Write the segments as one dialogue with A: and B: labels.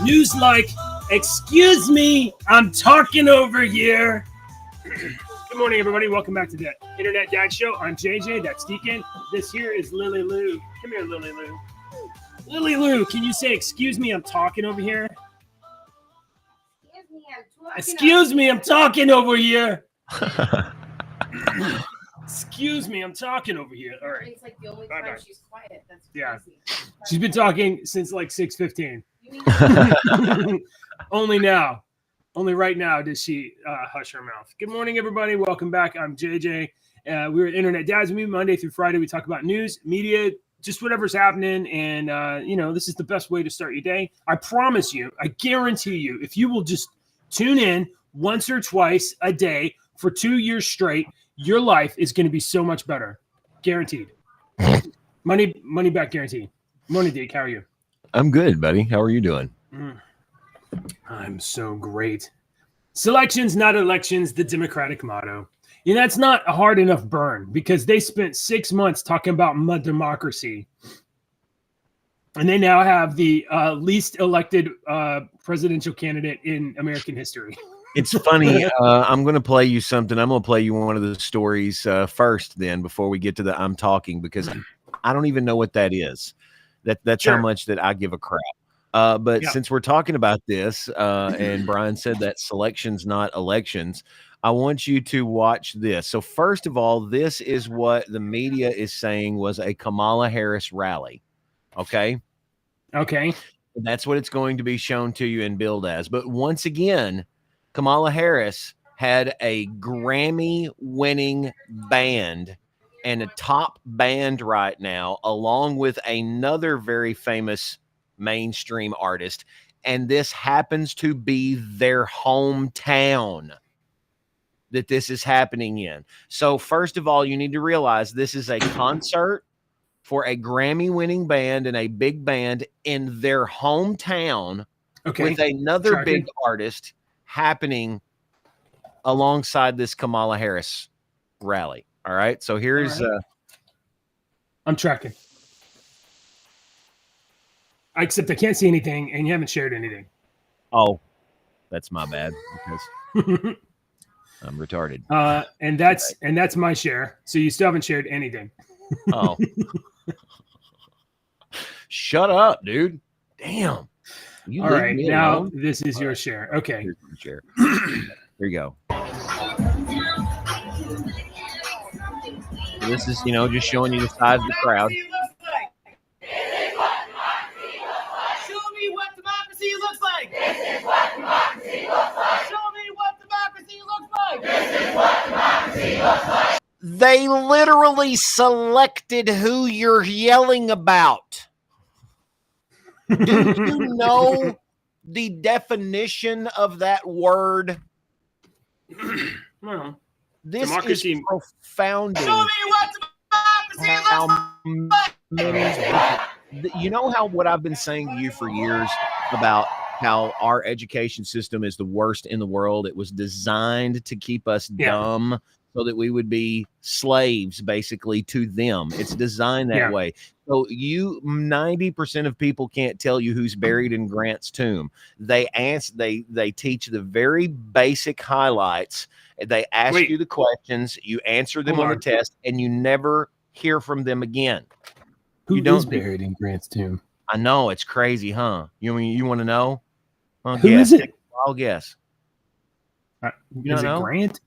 A: News like, excuse me, I'm talking over here. Good morning, everybody. Welcome back to the Internet Dad Show. I'm JJ. That's Deacon. This here is Lily Lou. Come here, Lily Lou. Lily Lou, can you say, excuse me, I'm talking over here? Excuse me, I'm talking over here. Excuse me, I'm talking over here. All right.
B: It's like the only time she's quiet. That's crazy.
A: She's been talking since like 6:15. Only now. Only right now does she hush her mouth. Good morning, everybody. Welcome back. I'm JJ. We're at Internet Dads. We meet Monday through Friday. We talk about news, media, just whatever's happening. And, this is the best way to start your day. I promise you, I guarantee you, if you will just tune in once or twice a day for 2 years straight, your life is going to be so much better. Guaranteed. Money back guaranteed. Morning, Deke. How are you?
C: I'm good, buddy. How are you doing?
A: I'm so great. Selections, not elections, the Democratic motto. That's not a hard enough burn because they spent 6 months talking about democracy. And they now have the least elected presidential candidate in American history.
C: It's funny. I'm going to play you something. I'm going to play you one of the stories first then before we get to the I'm talking, because I don't even know what that is. That's sure. How much that I give a crap. But since we're talking about this, and Brian said that selections, not elections, I want you to watch this. So first of all, this is what the media is saying was a Kamala Harris rally. Okay. That's what it's going to be shown to you and billed as. But once again, Kamala Harris had a Grammy-winning band and a top band right now, along with another very famous mainstream artist, and this happens to be their hometown that this is happening in. So first of all, you need to realize this is a concert for a Grammy-winning band and a big band in their hometown with another big artist happening alongside this Kamala Harris rally. All right. So here's
A: I'm tracking. Except I can't see anything and you haven't shared anything.
C: Oh, that's my bad because I'm retarded.
A: And that's my share. So you still haven't shared anything.
C: Oh. Shut up, dude. Damn.
A: All right, now this is your share. Okay.
C: Here's your share. Here you go. This is, just showing you the size of the crowd.
B: Show me what democracy looks like. This is what democracy looks like. Show me what democracy looks like. This is what democracy looks like.
C: They literally selected who you're yelling about. Do you know the definition of that word?
A: No.
C: This
A: democracy
C: is profound.
B: Show me what democracy looks
C: like. You know how what I've been saying to you for years about how our education system is the worst in the world. It was designed to keep us dumb so that we would be slaves basically to them. It's designed that way. So 90% of people can't tell you who's buried in Grant's tomb. They teach the very basic highlights. They ask you the questions, you answer them on the test, and you never hear from them again.
A: Who is buried in Grant's tomb?
C: I know, it's crazy, huh? You want to know?
A: Who is it?
C: I'll guess.
A: You don't know? Grant?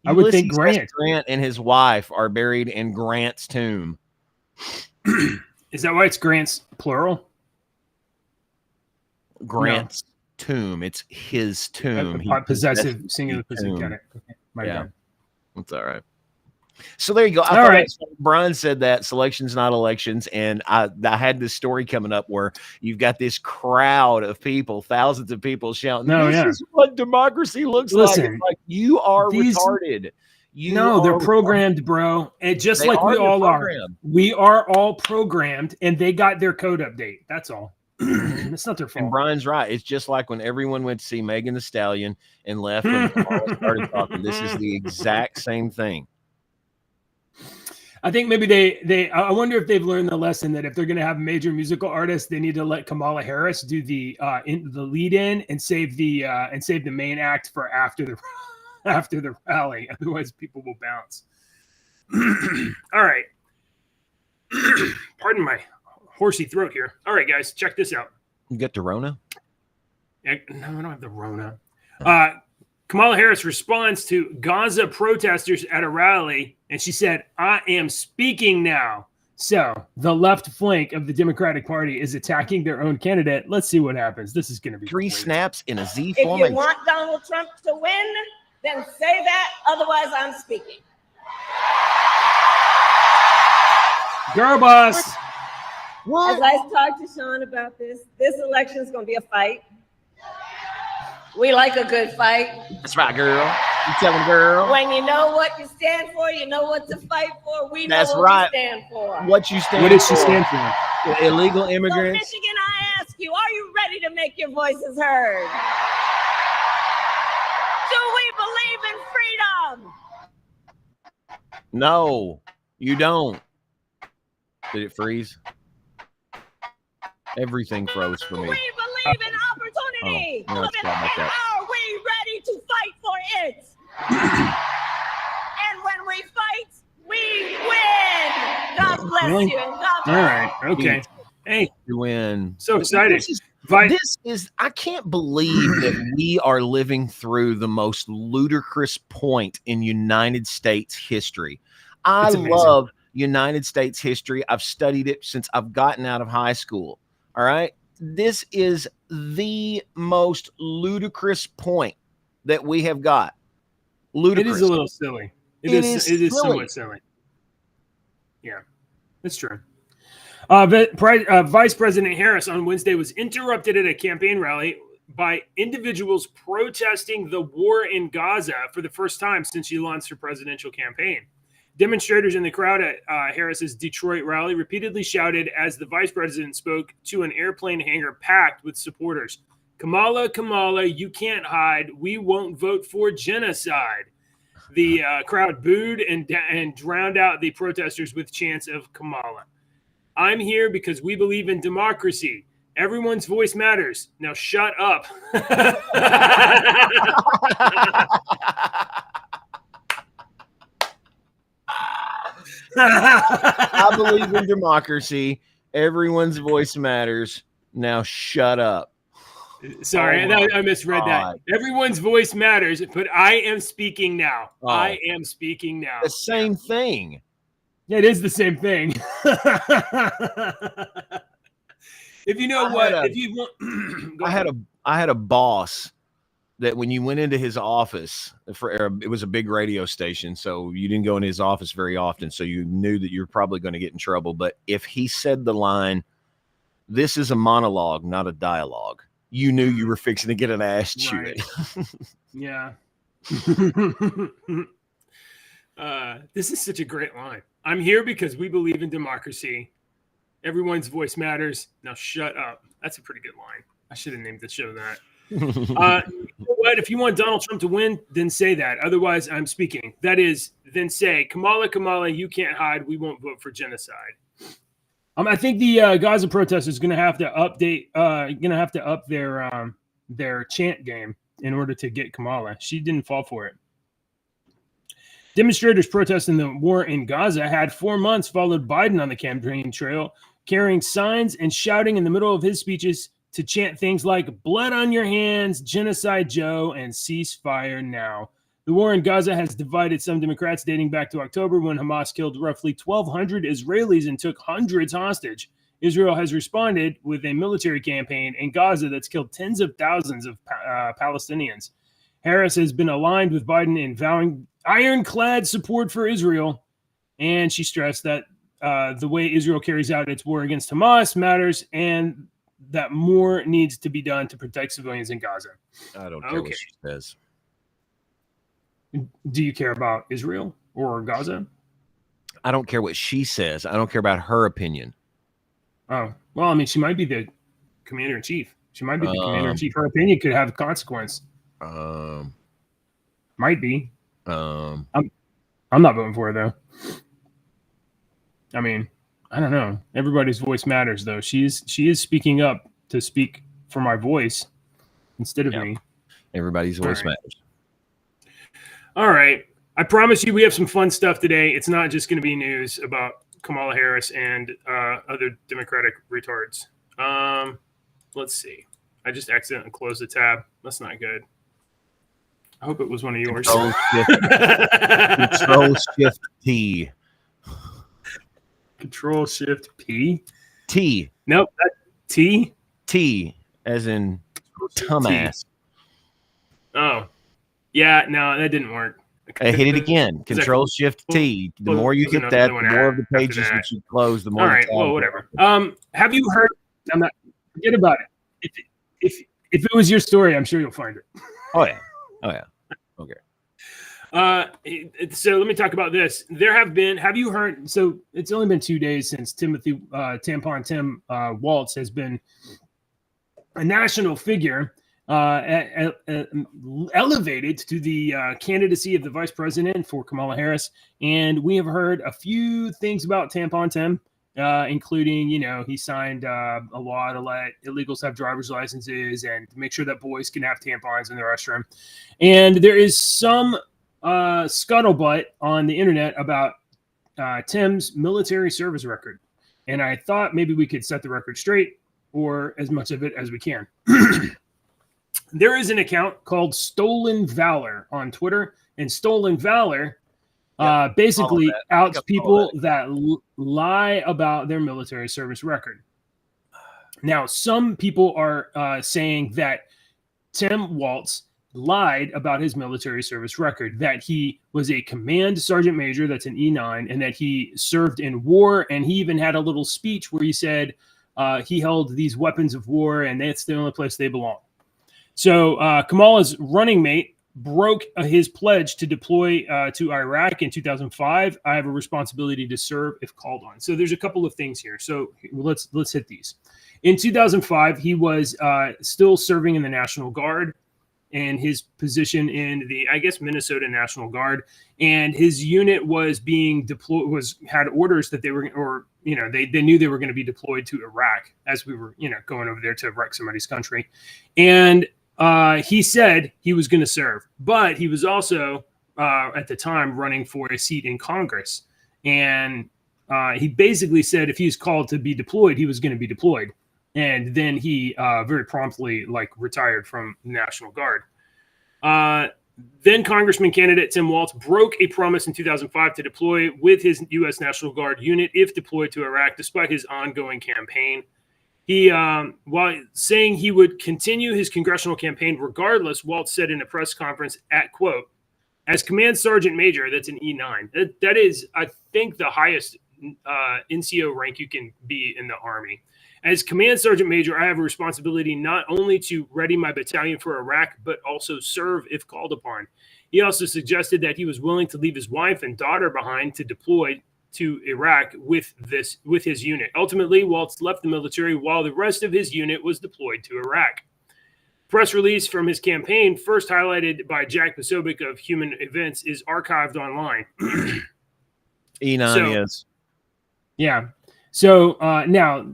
A: I would think Grant.
C: Grant and his wife are buried in Grant's tomb.
A: Is that why it's Grant's plural?
C: Grant's tomb. It's his tomb.
A: Possessive singular possessive. Got it. Okay. My bad.
C: That's all right. So there you go. All right. Brian said that selections, not elections. And I had this story coming up where you've got this crowd of people, thousands of people shouting, this is what democracy looks like. It's like you are retarded.
A: They're programmed, bro. And just like we all are. We are all programmed and they got their code update. That's all. It's not their fault.
C: And Brian's right. It's just like when everyone went to see Megan Thee Stallion and left and all started talking. This is the exact same thing.
A: I think maybe I wonder if they've learned the lesson that if they're going to have major musical artists, they need to let Kamala Harris do the lead in and save the main act for after the rally. Otherwise, people will bounce. All right. Pardon my horsey throat here. All right, guys, check this out.
C: You get the Rona?
A: No, I don't have the Rona. Kamala Harris responds to Gaza protesters at a rally, and she said, "I am speaking now." So the left flank of the Democratic Party is attacking their own candidate. Let's see what happens. This is going to be
C: three
A: great.
C: snaps in a Z
D: If
C: formation.
D: you want Donald Trump to win, then say that. Otherwise, I'm speaking.
A: Girl boss.
D: As I talked to Sean about this election is going to be a fight. We like a good fight.
C: That's right, girl. You tell them, girl.
D: When you know what you stand for, you know what to fight for. We know
C: That's
D: what
C: right.
D: we stand for.
C: What you stand
A: What does she
C: for?
A: stand for?
C: The illegal
D: So,
C: immigrants.
D: Michigan, I ask you, are you ready to make your voices heard? Do we believe in freedom?
C: No, you don't. Did it freeze? Everything froze for
D: Do
C: me.
D: we believe in opportunity?
C: Oh, no, it's not like
D: and
C: that.
D: are we ready to fight for it? And when we fight, we win. God bless
A: Really?
D: you. And God
A: All
D: bless
A: right. Okay. Hey,
C: You win.
A: so excited.
C: This is, I can't believe that we are living through the most ludicrous point in United States history. I
A: It's amazing.
C: love United States history. I've studied it since I've gotten out of high school. All right. This is the most ludicrous point that we have got. Ludicrous.
A: It is a little silly. It is
C: silly.
A: somewhat silly. Yeah, that's true. Vice President Harris on Wednesday was interrupted at a campaign rally by individuals protesting the war in Gaza for the first time since she launched her presidential campaign. Demonstrators in the crowd at Harris's Detroit rally repeatedly shouted as the vice president spoke to an airplane hangar packed with supporters, "Kamala, Kamala, you can't hide. We won't vote for genocide." The crowd booed and drowned out the protesters with chants of Kamala. "I'm here because we believe in democracy. Everyone's voice matters. Now shut up."
C: I believe in democracy. Everyone's voice matters. Now shut up.
A: Sorry,
C: Oh my
A: I misread
C: God.
A: that. Everyone's voice matters, but I am speaking now.
C: Oh.
A: I am speaking now.
C: The same thing.
A: It is the same thing. If you know
C: I
A: what,
C: had a-
A: if you want, go
C: I
A: ahead.
C: had a boss that when you went into his office it was a big radio station, so you didn't go into his office very often, so you knew that you were probably going to get in trouble. But if he said the line, "This is a monologue, not a dialogue," you knew you were fixing to get an ass chewing.
A: Yeah. This is such a great line. "I'm here because we believe in democracy. Everyone's voice matters. Now shut up." That's a pretty good line. I should have named the show that. You know what? If you want Donald Trump to win, then say that. Otherwise, I'm speaking. That is, then say, "Kamala, Kamala, you can't hide. We won't vote for genocide." I think the Gaza protesters are going to have to update. Going to have to up their chant game in order to get Kamala. She didn't fall for it. Demonstrators protesting the war in Gaza had 4 months followed Biden on the campaign trail, carrying signs and shouting in the middle of his speeches to chant things like "Blood on your hands," "Genocide Joe," and "Ceasefire now." The war in Gaza has divided some Democrats dating back to October when Hamas killed roughly 1,200 Israelis and took hundreds hostage. Israel has responded with a military campaign in Gaza that's killed tens of thousands of Palestinians. Harris has been aligned with Biden in vowing ironclad support for Israel, and she stressed that the way Israel carries out its war against Hamas matters and that more needs to be done to protect civilians in Gaza.
C: I don't care
A: Okay.
C: what she says.
A: Do you care about Israel or Gaza?
C: I don't care what she says. I don't care about her opinion.
A: Oh, well, I mean, she might be the commander-in-chief. She might be the commander-in-chief. Her opinion could have consequence. Might be.
C: Um,
A: I'm not voting for her, though. I mean, I don't know. Everybody's voice matters, though. She is speaking up to speak for my voice instead of me.
C: Everybody's voice matters.
A: All right. I promise you we have some fun stuff today. It's not just going to be news about Kamala Harris and other Democratic retards. Let's see. I just accidentally closed the tab. That's not good. I hope it was one of yours.
C: Control Shift T.
A: Control Shift P.
C: T.
A: Nope. T.
C: T as in dumbass.
A: Oh, yeah. No, that didn't work.
C: Hey, hit it again. Control Shift T. The more you hit that, the more of the pages that should close. The more.
A: All right. Well, whatever. Have you heard? I'm not. Forget about it. If it was your story, I'm sure you'll find it.
C: Oh yeah. Okay.
A: So let me talk about this. Have you heard? So it's only been 2 days since Tampon Tim Waltz has been a national figure, elevated to the candidacy of the vice president for Kamala Harris. And we have heard a few things about Tampon Tim, including, he signed a law to let illegals have driver's licenses and to make sure that boys can have tampons in their restroom. And there is some scuttlebutt on the internet about Tim's military service record. And I thought maybe we could set the record straight, or as much of it as we can. There is an account called Stolen Valor on Twitter, and Stolen Valor basically outs people that lie about their military service record. Now, some people are saying that Tim Waltz lied about his military service record, that he was a command sergeant major, that's an E9, and that he served in war, and he even had a little speech where he said he held these weapons of war, and that's the only place they belong. So Kamala's running mate broke his pledge to deploy to Iraq in 2005. I have a responsibility to serve if called on. So there's a couple of things here. So let's hit these. In 2005, he was still serving in the National Guard and his position in the, Minnesota National Guard. And his unit was being deployed, had orders that they were, they knew they were going to be deployed to Iraq as we were, going over there to wreck somebody's country. And he said he was going to serve, but he was also at the time running for a seat in Congress. And he basically said if he was called to be deployed, he was going to be deployed. And then he very promptly retired from the National Guard. Then Congressman candidate Tim Waltz broke a promise in 2005 to deploy with his U.S. National Guard unit if deployed to Iraq, despite his ongoing campaign. He, while saying he would continue his congressional campaign regardless, Waltz said in a press conference at, quote, as command sergeant major, that's an E9. That is, I think, the highest NCO rank you can be in the Army. As command sergeant major, I have a responsibility not only to ready my battalion for Iraq, but also serve if called upon. He also suggested that he was willing to leave his wife and daughter behind to deploy to Iraq with his unit. Ultimately, Waltz left the military while the rest of his unit was deployed to Iraq. Press release from his campaign, first highlighted by Jack Posobiec of Human Events, is archived online.
C: E9 is.
A: Yeah. So now,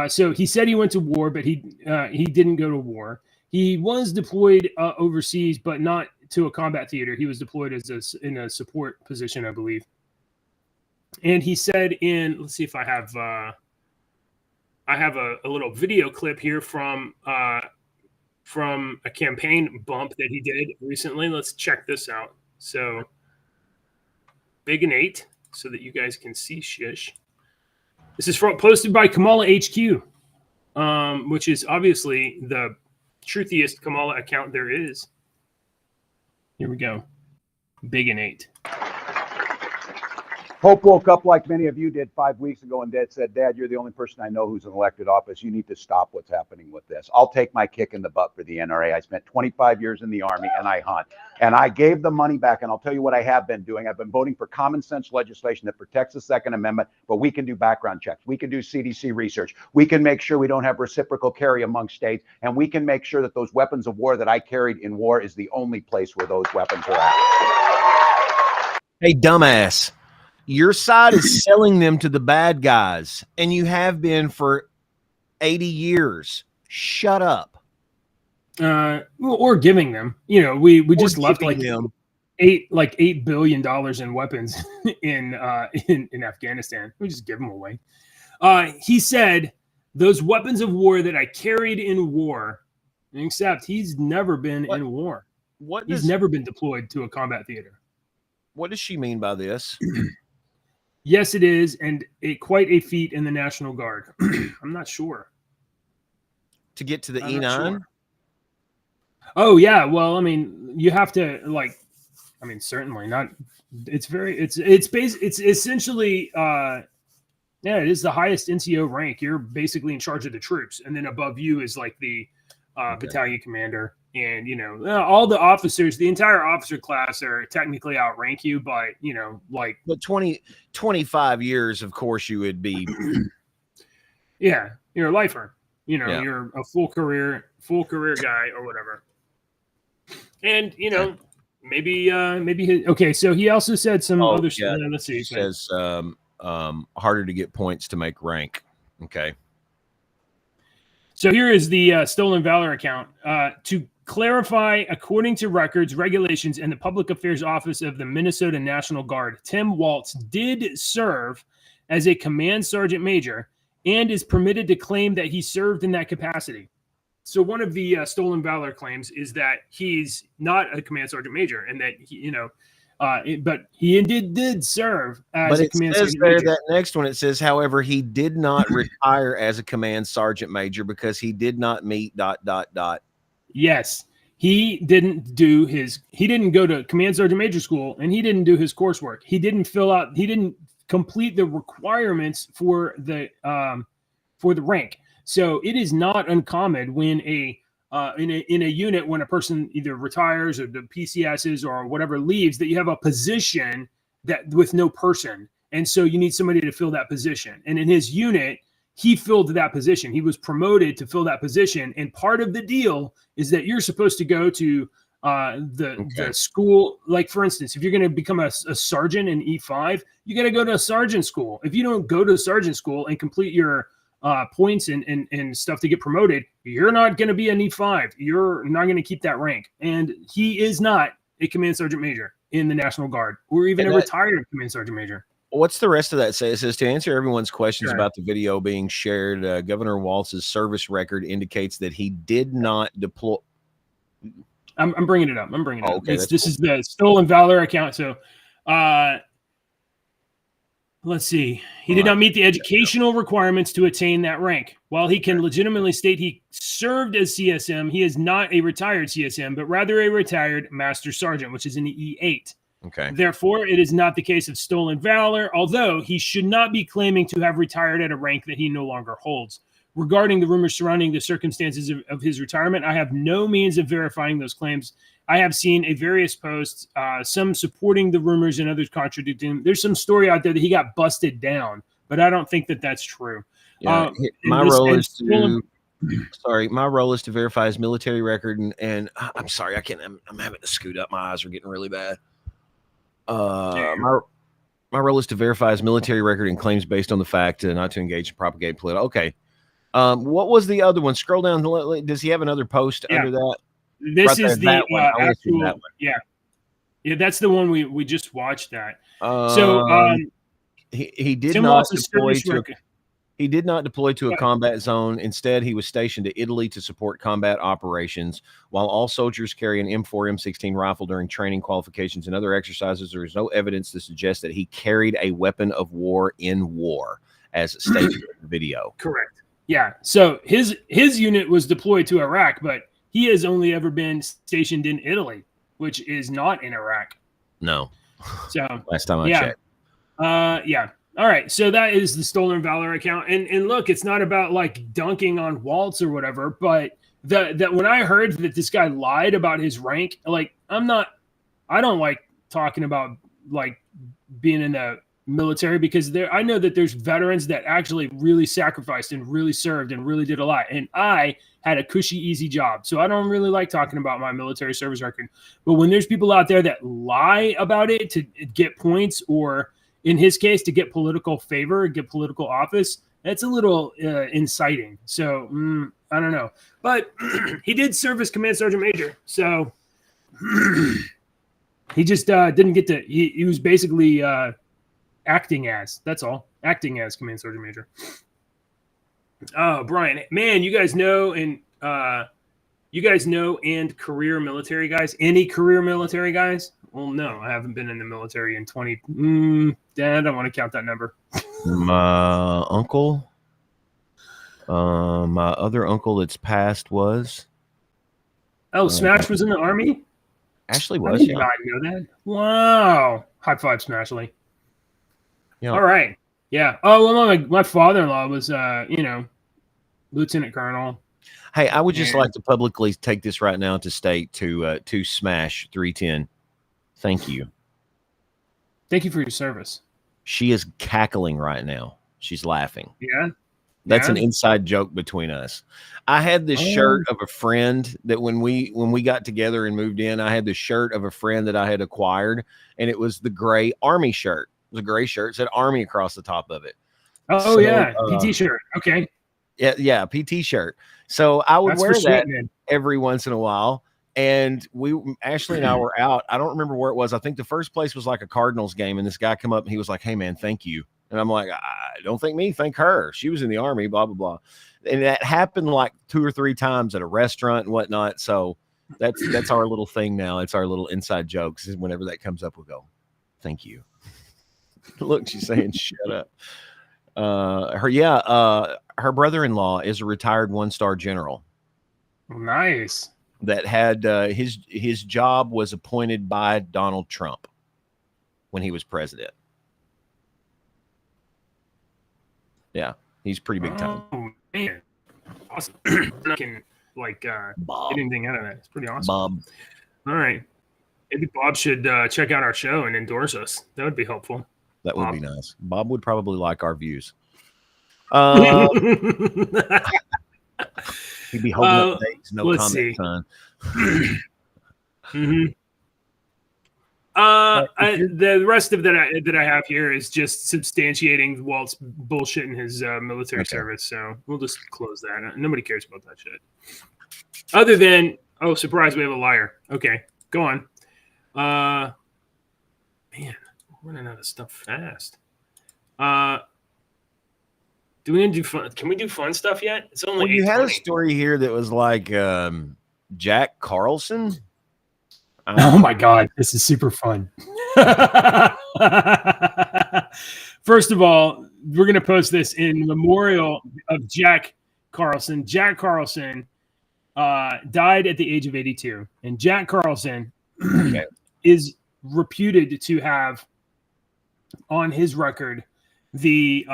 A: so he said he went to war, but he didn't go to war. He was deployed overseas, but not to a combat theater. He was deployed in a support position, I believe. And he said let's see if I have a little video clip here from a campaign bump that he did recently. Let's check this out. So big and 8 so that you guys can see shish. This is posted by Kamala HQ, which is obviously the truthiest Kamala account there is. Here we go. Big and 8.
E: Hope woke up like many of you did 5 weeks ago and said, Dad, you're the only person I know who's in elected office. You need to stop what's happening with this. I'll take my kick in the butt for the NRA. I spent 25 years in the Army and I hunt. And I gave the money back. And I'll tell you what I have been doing. I've been voting for common sense legislation that protects the Second Amendment, but we can do background checks. We can do CDC research. We can make sure we don't have reciprocal carry among states. And we can make sure that those weapons of war that I carried in war is the only place where those weapons are at.
C: Hey, dumbass. Your side is selling them to the bad guys, and you have been for 80 years. Shut up.
A: Or giving them. You know, we just left like
C: them.
A: $8 billion in weapons in Afghanistan. We just give them away. He said, those weapons of war that I carried in war, except he's never been in war. He's never been deployed to a combat theater.
C: What does she mean by this?
A: Yes, it is, and quite a feat in the National Guard. I'm not sure. To
C: get to the E9? Sure.
A: Oh, yeah. Well, I mean, you have to, like, I mean, certainly not. It's essentially, it is the highest NCO rank. You're basically in charge of the troops. And then above you is like the battalion commander. And, you know, all the officers, the entire officer class are technically outrank you, but, you know, like.
C: But 25 years, of course, you would be.
A: Yeah, you're a lifer. You know, you're a full career guy or whatever. And, you know, maybe okay. So he also said some other stuff. Let's see. He
C: says harder to get points to make rank. Okay.
A: So here is the Stolen Valor account. To clarify, according to records, regulations, and the Public Affairs Office of the Minnesota National Guard, Tim Waltz did serve as a command sergeant major and is permitted to claim that he served in that capacity. So one of the Stolen Valor claims is that he's not a command sergeant major, and that he, you know, but he indeed did serve as a command sergeant major.
C: That next one, it says, however, he did not retire as a command sergeant major because he did not meet ...
A: Yes, he didn't go to command sergeant major school, and he didn't do his coursework. He didn't complete the requirements for the rank. So it is not uncommon when in a unit, when a person either retires or the PCSs or whatever leaves, that you have a position that with no person. And so you need somebody to fill that position. And in his unit, he filled that position. He was promoted to fill that position. And part of the deal is that you're supposed to go to the school. Like, for instance, if you're going to become a sergeant in E5, you got to go to a sergeant school. If you don't go to sergeant school and complete your points and stuff to get promoted, you're not going to be an E5. You're not going to keep that rank. And he is not a command sergeant major in the National Guard, or even a retired command sergeant major.
C: What's the rest of that say? It says, to answer everyone's questions about the video being shared, Governor Waltz's service record indicates that he did not deploy.
A: I'm bringing it up. Okay, this is the Stolen Valor account. So let's see. He did not meet the educational requirements to attain that rank. While he can legitimately state he served as CSM, he is not a retired CSM, but rather a retired Master Sergeant, which is in the E8.
C: Okay.
A: Therefore, it is not the case of Stolen Valor, although he should not be claiming to have retired at a rank that he no longer holds. Regarding the rumors surrounding the circumstances of his retirement, I have no means of verifying those claims. I have seen various posts, some supporting the rumors and others contradicting them. There's some story out there that he got busted down, but I don't think that that's true.
C: Yeah, my role is to verify his military record, and I'm sorry, I'm having to scoot up. My eyes are getting really bad. My role is to verify his military record and claims based on the fact not to engage in propagate political. Okay. What was the other one? Scroll down. Does he have another post under that?
A: This is the actual. Yeah. That's the one we just watched. That.
C: He did not deploy to. He did not deploy to a combat zone. Instead, he was stationed to Italy to support combat operations. While all soldiers carry an M4, M16 rifle during training, qualifications, and other exercises, there is no evidence to suggest that he carried a weapon of war in war, as stated in the video.
A: Correct. Yeah. So his unit was deployed to Iraq, but he has only ever been stationed in Italy, which is not in Iraq.
C: No.
A: So
C: last time I checked.
A: Yeah. All right, so that is the Stolen Valor account, and look, it's not about like dunking on Waltz or whatever, but that when I heard that this guy lied about his rank, like I don't like talking about like being in the military, because I know that there's veterans that actually really sacrificed and really served and really did a lot, and I had a cushy, easy job, so I don't really like talking about my military service record. But when there's people out there that lie about it to get points or in his case, to get political favor, get political office, that's a little inciting. So I don't know. But he did serve as command sergeant major. So he just didn't get to, he was basically acting as, that's all, acting as command sergeant major. Oh, Brian, man, you guys know and career military guys? Any career military guys? Well, no, I haven't been in the military in 20. Dad, I don't want to count that number.
C: My uncle, my other uncle that's passed was.
A: Oh, Smash was in the Army?
C: Ashley
A: I
C: was,
A: did
C: yeah.
A: not know that. Wow. High five, Smashley.
C: Yeah.
A: All right. Yeah. Oh, well, my father-in-law was, lieutenant colonel.
C: Hey, I would just like to publicly take this right now to state to Smash 310. Thank you.
A: Thank you for your service.
C: She is cackling right now. She's laughing.
A: Yeah.
C: That's an inside joke between us. I had this shirt of a friend that when we got together and moved in, I had the shirt of a friend that I had acquired, and it was the gray Army shirt. It was a gray shirt. It said Army across the top of it.
A: Oh,
C: so,
A: yeah. PT shirt. Okay.
C: Yeah, PT shirt. So I would wear that every once in a while. And Ashley and I were out. I don't remember where it was. I think the first place was like a Cardinals game. And this guy come up and he was like, "Hey man, thank you." And I'm like, "Don't thank me, thank her. She was in the Army, blah, blah, blah." And that happened like 2 or 3 times at a restaurant and whatnot. So that's our little thing now. It's our little inside jokes. Whenever that comes up, we'll go, "Thank you." Look, she's saying, "Shut up." Her brother-in-law is a retired 1-star general.
A: Nice.
C: That had his job was appointed by Donald Trump when he was president. Yeah, he's pretty big time.
A: Oh man, awesome! I can get anything out of that. It's pretty awesome.
C: Bob.
A: All right, maybe Bob should check out our show and endorse us. That would be helpful.
C: That would be nice. Bob would probably like our views. He'd be holding up dates, no comment sign.
A: The rest of that I have here is just substantiating Walt's bullshit in his military service. So we'll just close that. Nobody cares about that shit. Other than, oh, surprise, we have a liar. Okay, go on. Man, we're running out of stuff fast. Do we do fun? Can we do fun stuff yet? It's only.
C: Well, you had a story here that was like Jack Carlson.
A: Oh my God, this is super fun. First of all, we're going to post this in memorial of Jack Carlson. Jack Carlson died at the age of 82. And Jack Carlson is reputed to have on his record the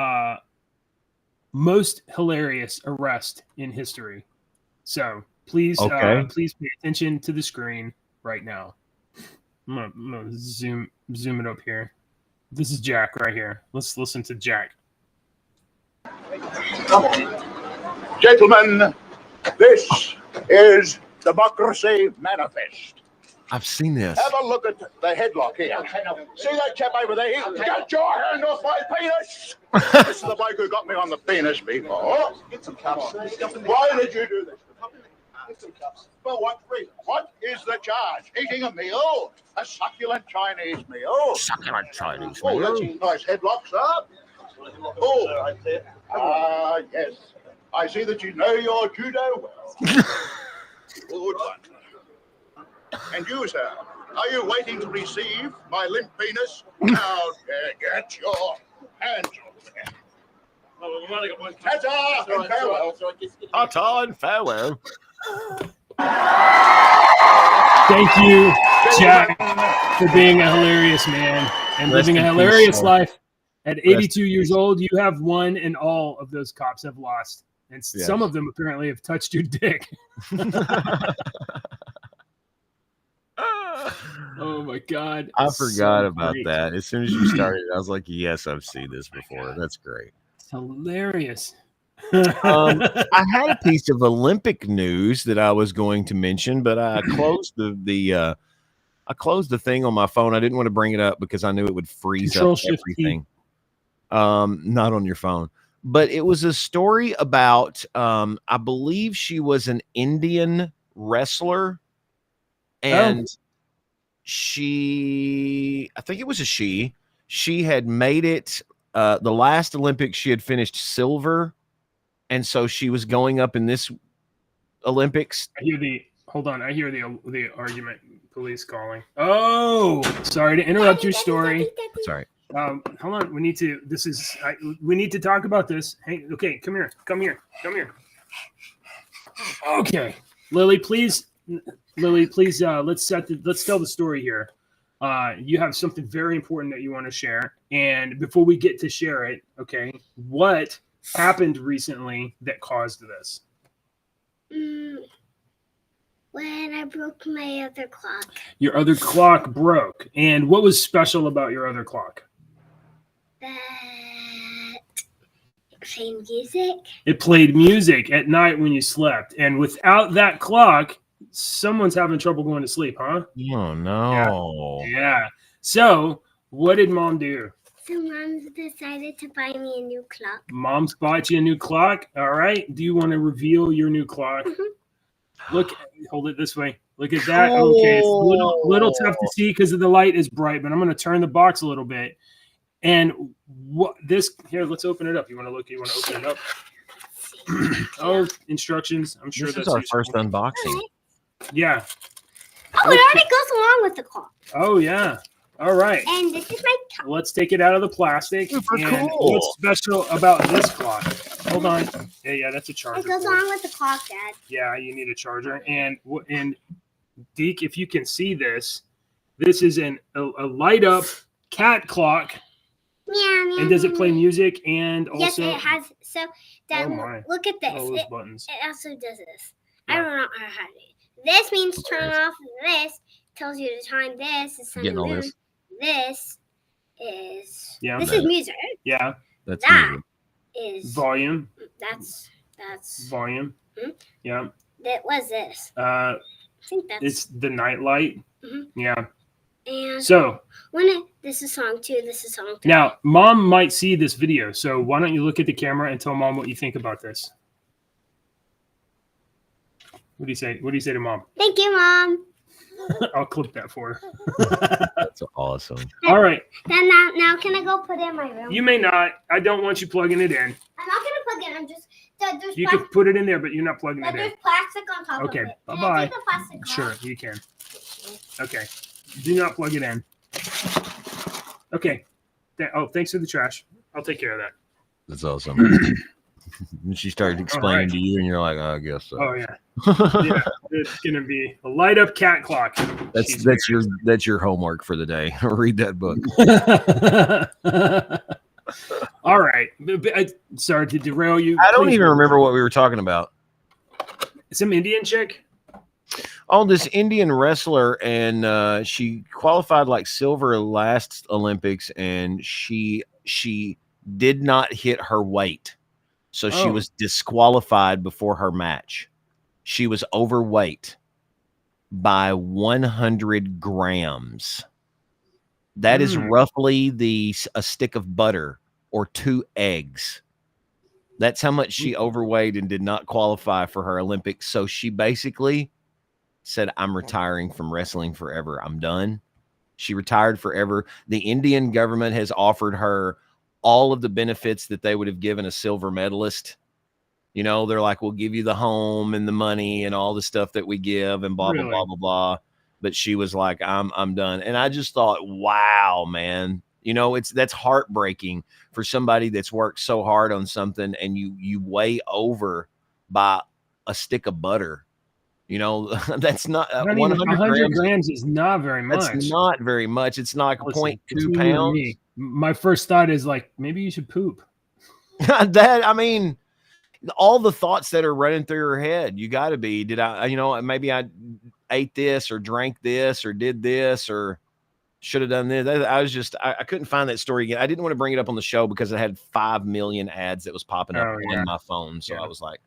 A: most hilarious arrest in history. So please pay attention to the screen right now. I'm gonna zoom it up here. This is Jack right here. Let's listen to Jack.
F: Gentlemen, this is Democracy Manifest.
C: I've seen this.
F: Have a look at the headlock here. See that chap over there? Get your hand off my penis! This is the bloke who got me on the penis before. Get some cups. Why did you do this? Get some cups. For what reason? What is the charge? Eating a meal? A succulent Chinese meal?
C: Succulent Chinese
F: Oh, that's a nice headlock, sir. Oh, yes. I see that you know your judo well. Good one. And you, sir, are you waiting to receive my limp penis? Now, get your hands off there. Ta-ta and farewell.
C: Ta-ta and farewell.
A: Thank you, Jack, for being a hilarious man and living a hilarious life. At 82 years old, you have won, and all of those cops have lost. And some of them apparently have touched your dick. Oh my God.
C: I forgot about that. As soon as you started, I was like, yes, I've seen this before. That's great.
A: It's hilarious.
C: I had a piece of Olympic news that I was going to mention, but I closed the I closed the thing on my phone. I didn't want to bring it up because I knew it would freeze
A: Control
C: up
A: Shift T.
C: everything. Not on your phone. But it was a story about I believe she was an Indian wrestler, and I think it was a she had made it the last Olympics. She had finished silver, and so she was going up in this Olympics.
A: I hear the argument. Police calling. Oh, sorry to interrupt your story.
C: Sorry.
A: Hold on. We need to. We need to talk about this. Hey, okay, come here. Okay, Lily, please. Let's tell the story here. You have something very important that you want to share, and before we get to share it, okay, what happened recently that caused this?
G: When I broke my other clock.
A: Your other clock broke, and what was special about your other clock?
G: That it played music.
A: It played music at night when you slept, and without that clock, someone's having trouble going to sleep, huh?
C: Oh no.
A: Yeah. So, what did Mom do?
G: So Mom decided to buy me a new clock.
A: Mom's bought you a new clock. All right. Do you want to reveal your new clock? Look, hold it this way. Look at that. Okay, it's a little tough to see because the light is bright, but I'm going to turn the box a little bit. And what this here? Let's open it up. You want to look? You want to open it up? Oh, instructions. I'm sure
C: This
A: that's
C: is our
A: useful.
C: first unboxing.
A: Yeah.
G: Oh, it already goes along with the clock.
A: Oh yeah. All right.
G: And this is my clock.
A: Let's take it out of the plastic.
C: Super
A: and
C: cool.
A: What's special about this clock? Hold on. Yeah, that's a charger.
G: It goes
A: cord.
G: along with the clock, Dad.
A: Yeah, you need a charger. And Deke, if you can see this, this is a light up cat clock.
G: Meow,
A: And does it play music and also?
G: Yes, it has. So, Dad,
A: Oh, my.
G: look at this.
A: All those buttons.
G: It also does this.
A: Yeah.
G: I don't know how to do it. This means turn off. This tells you the time. This is
C: Getting all this.
G: This is.
A: Yeah.
G: This is music.
A: Yeah.
C: That's
G: That
C: music.
G: is.
A: Volume.
G: That's.
A: Volume.
G: Hmm?
A: Yeah.
G: That was this.
A: I
G: think that's.
A: It's the night light.
G: Mhm.
A: Yeah.
G: And
A: So
G: this is song 2. This is song 3.
A: now, Mom might see this video. So why don't you look at the camera and tell Mom what you think about this? What do you say? What do you say to Mom?
G: Thank you, Mom.
A: I'll clip that for her.
C: That's awesome.
A: All right.
G: Then now can I go put it in my room?
A: You may not. I don't want you plugging it in.
G: I'm not gonna plug it. I'm just. There's
A: You can put it in there, but you're not plugging it in.
G: there's plastic on top
A: Okay,
G: of it. Can I
A: bye-bye.
G: take the plastic off?
A: Sure, you can. Okay. Do not plug it in. Okay. Thanks for the trash. I'll take care of that.
C: That's awesome. And she started explaining to you, and you're like, I guess so.
A: Oh yeah. Yeah. It's gonna be a light up cat clock.
C: That's your homework for the day. Read that book.
A: All right. Sorry to derail you.
C: I don't
A: Please.
C: even remember what we were talking about.
A: Some Indian chick.
C: Oh, this Indian wrestler, and she qualified like silver last Olympics, and she did not hit her weight, so she was disqualified before her match. She was overweight by 100 grams. That is roughly a stick of butter or 2 eggs. That's how much she overweight and did not qualify for her Olympics. So she basically said, I'm retiring from wrestling forever. I'm done. She retired forever. The Indian government has offered her all of the benefits that they would have given a silver medalist. You know, they're like, we'll give you the home and the money and all the stuff that we give and blah, blah, blah, blah, blah. But she was like, I'm done. And I just thought, wow, man, you know, that's heartbreaking for somebody that's worked so hard on something and you weigh over by a stick of butter. You know, that's not
A: 100 grams is not very much.
C: That's not very much. It's not like 0.2 pounds.
A: My first thought is like, maybe you should poop.
C: I mean, all the thoughts that are running through her head, you got to be, maybe I ate this or drank this or did this or should have done this. I couldn't find that story again. I didn't want to bring it up on the show because it had 5 million ads that was popping up on my phone. So I was like,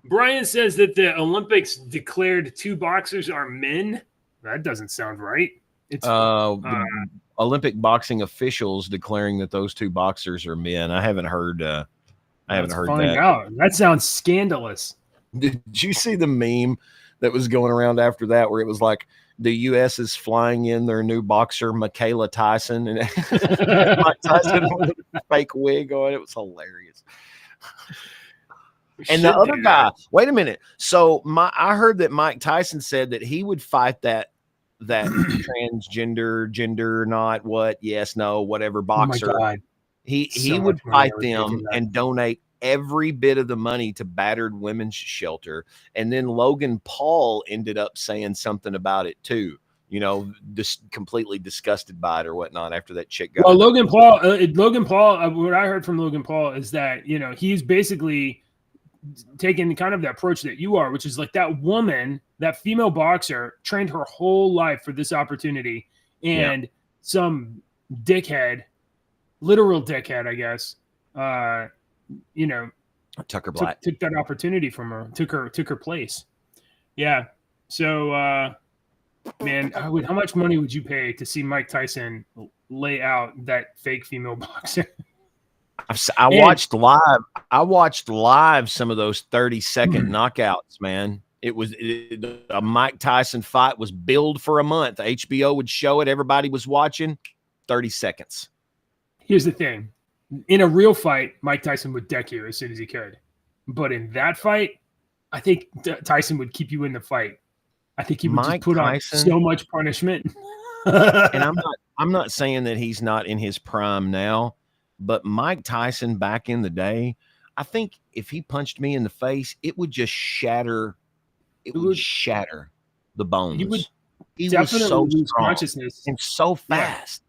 A: Brian says that the Olympics declared 2 boxers are men. that doesn't sound right. It's
C: the Olympic boxing officials declaring that those two boxers are men. I haven't heard. I haven't heard
A: find
C: that.
A: out. That sounds scandalous.
C: Did you see the meme that was going around after that, where it was like the U.S. is flying in their new boxer, Michaela Tyson, and Mike Tyson with a fake wig on? It was hilarious. And the other guy, wait a minute. So I heard that Mike Tyson said that he would fight that transgender, gender, not what, yes, no, whatever boxer.
A: Oh my God.
C: He would fight them and donate every bit of the money to battered women's shelter. And then Logan Paul ended up saying something about it too. You know, just completely disgusted by it or whatnot after that chick got.
A: Well, Logan Paul, what I heard from Logan Paul is that, you know, he's basically taking kind of the approach that you are, which is like that woman, that female boxer trained her whole life for this opportunity. And some dickhead, literal dickhead, I guess, you know,
C: Tucker Black
A: took that opportunity from her, took her place. Yeah. So, man, how much money would you pay to see Mike Tyson lay out that fake female boxer?
C: I watched live some of those 30-second knockouts, man. A Mike Tyson fight was billed for a month. HBO would show it. Everybody was watching. 30 seconds.
A: Here's the thing. In a real fight, Mike Tyson would deck you as soon as he could. But in that fight, I think Tyson would keep you in the fight. I think he would just put on so much punishment.
C: And I'm not saying that he's not in his prime now, but Mike Tyson back in the day, I think if he punched me in the face, it would just shatter. It would shatter the bones. He was so
A: lose
C: strong
A: consciousness
C: and so fast.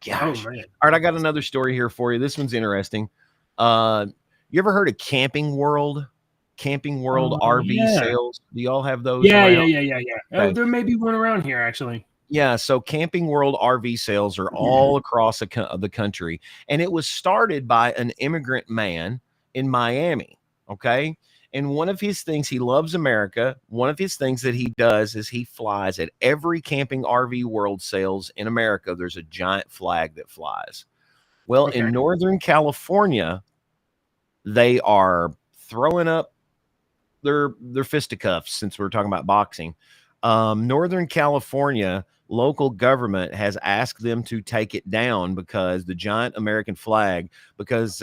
A: Yeah.
C: Gosh.
A: Oh, man.
C: All right, I got another story here for you. This one's interesting. You ever heard of Camping World? Camping World RV sales. Do y'all have those?
A: Yeah.
C: Okay.
A: There may be one around here, actually.
C: Yeah, so Camping World RV sales are all across the country, and it was started by an immigrant man in Miami, okay? And one of his things, he loves America. One of his things that he does is he flies at every Camping RV World sales in America. There's a giant flag that flies. Well, in Northern California, they are throwing up their fisticuffs, since we're talking about boxing. Northern California local government has asked them to take it down because the giant American flag, because